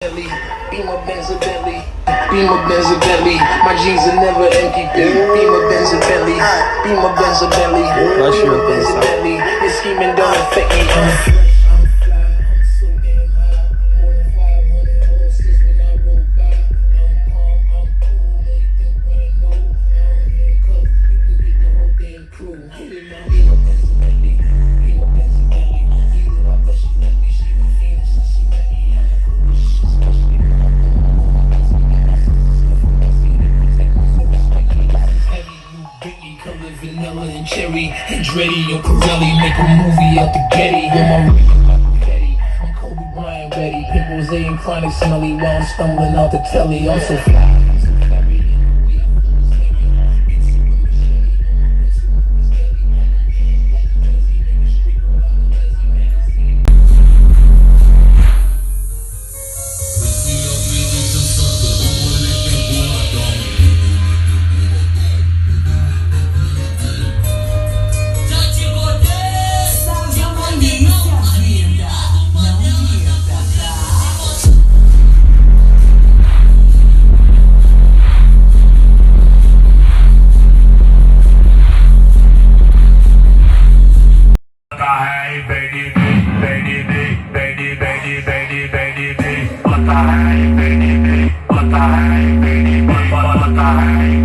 Beamer, Benz, a Bentley. My jeans are never empty. Beamer, Benz, a Bentley. Beamer, Benz, a Bentley. Beamer, Benz, a Bentley. This scheming don't affect me. I'm fly, I'm so damn high. More than 500 horses when I roll by. I'm calm, I'm cool. They think brand new. I'm handcuffed. You can get the whole damn crew. Hit it now. Beamer, Benz, a Bentley. Beamer, Benz, a Bentley. Either I bet she let me. She been feeling since she met me. Vanilla and cherry, Andretti and Pirelli, make a movie out the Getty. I'm Kobe Bryant ready, pink rosé and chronic smelly while I'm stumbling out the telly. I'm so fly. Bye.